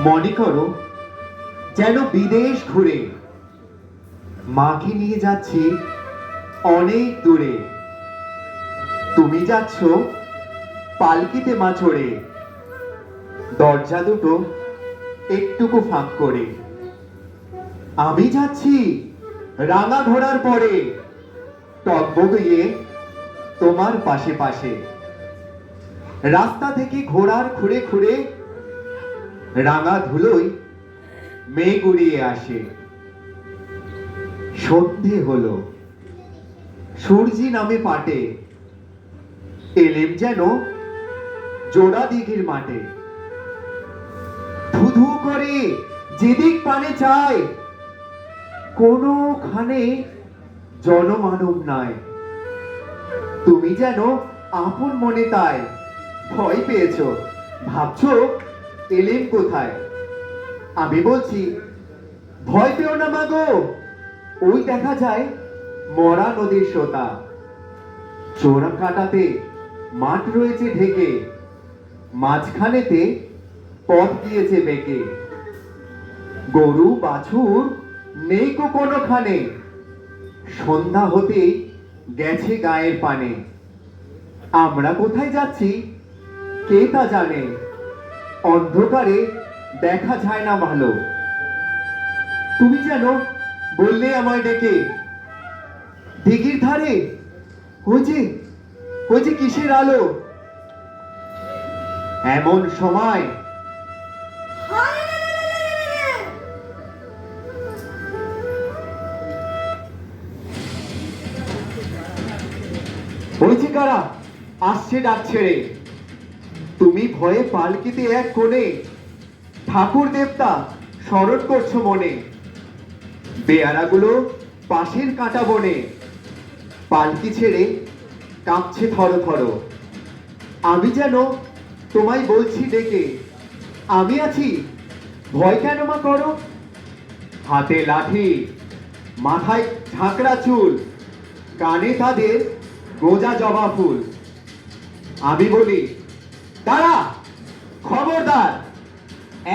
মনে করো যেন বিদেশ ঘুরে মাকে নিয়ে যাচ্ছি অনেক দূরে। তুমি যাচ্ছ পালকিতে মা চড়ে, দরজা দুটো একটুকু ফাঁক করে। আমি যাচ্ছি রাঙা ঘোড়ার পরে, টগবগিয়ে তোমার পাশে পাশে। রাস্তা থেকে ঘোড়ার খুঁড়ে খুঁড়ে রাঙা ধুলোয় মেঘ উড়িয়ে আসে। সন্ধে হলো, সূর্যি নামে পাটে, এলেম যেন জোড়া দিঘির মাঠে। ধু ধু করে যেদিক পানে চায়, কোনোখানে জনমানব নাই। তুমি যেন আপন মনে তাই ভয় পেয়েছো, ভাবছো এলেম কোথায়। আমি বলছি ভয় পেও না মাগো, ওই দেখা যায় মরা নদীর সোতা। চোরা কাটাতে মাঠ রয়েছে ঢেকে, মাঝখানেতে পথ গিয়েছে বেঁকে। গরু বাছুর নেই কো কোনোখানে, সন্ধ্যা হতে গেছে গায়ের পানে। আমরা কোথায় যাচ্ছি কে তা জানে, অন্ধকারে দেখা যায় না ভালো। তুমি যেন বললে আমায় ডেকে, দিঘির ধারে ওই যে কিসের আলো। এমন সময় ওই যে কারা আসছে ডাক ছেড়ে। তুমি ভয়ে পালকিতে এক কোণে ঠাকুর দেবতা স্মরণ করছো মনে। বেয়ারাগুলো পাশের কাঁটা বনে, পালকি ছেড়ে কাঁপছে থর থর। আমি যেন তোমায় বলছি ডেকে, আমি আছি ভয় কেন মা করো। হাতে লাঠি, মাথায় ঝাঁকড়া চুল, কানে তাদের গোজা জবা ফুল। আমি বলি দাঁড়া, খবরদার,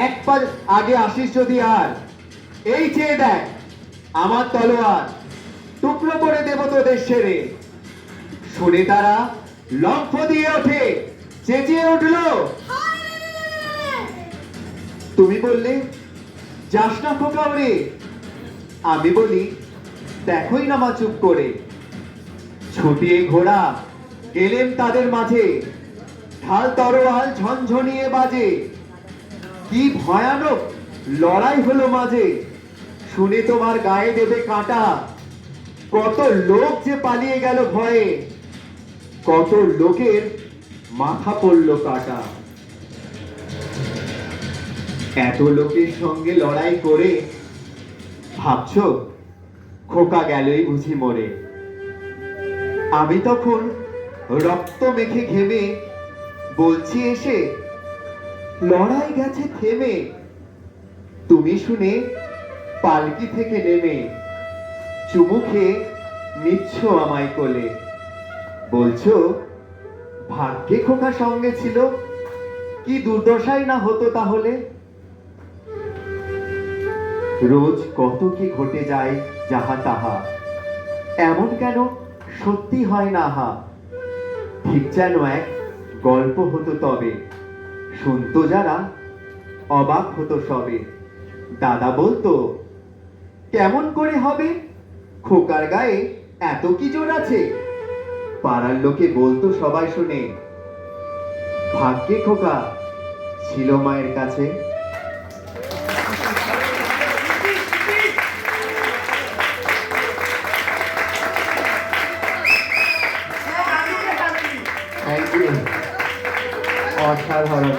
এক পা আগে আসিস যদি আর। এই চেয়ে দেখ আমার তলোয়ার, টুকরো করে দেব তোদের সেরে। শুনে তারা লম্ফ দিয়ে ওঠে, চেঁচিয়ে উঠলো। তুমি বললে যাস না খোকা ওরে। আমি বলি দেখোই না মা চুপ করে। ছুটিয়ে ঘোড়া গেলেন তাদের মাঝে, ঢাল তরোয়াল ঝনঝনিয়ে বাজে। কি ভয়ানক লড়াই হলো মাঝে, শুনে তোমার গায়ে দেবে কাঁটা। কত লোক যে পালিয়ে গেল ভয়ে, কত লোকের মাথা পড়ল কাটা। এত লোকের সঙ্গে লড়াই করে ভাবছো খোকা গেলই বুঝি মরে। আমি তখন রক্ত মেখে ঘেমে বলছি এসে লড়াই গেছে থেমে। তুমি শুনে পালকি থেকে নেমে চুমু খেয়ে নিচ্ছ আমায় কোলে। বলছো ভাগ্যে খোকা সঙ্গে ছিল, কি দুর্দশাই না হতো তাহলে। রোজ কত কি ঘটে যায় যাহা তাহা, এমন কেন সত্যি হয় না হা। ঠিক যেন এক গল্প হতো তবে, শুনতো যারা অবাক হতো সবে। দাদা বলতো কেমন করে হবে, খোকার গায়ে এত কি জোর আছে। পাড়ার লোকে বলতো সবাই শুনে, ভাগ্যে খোকা ছিল মায়ের কাছে। অসাধারণ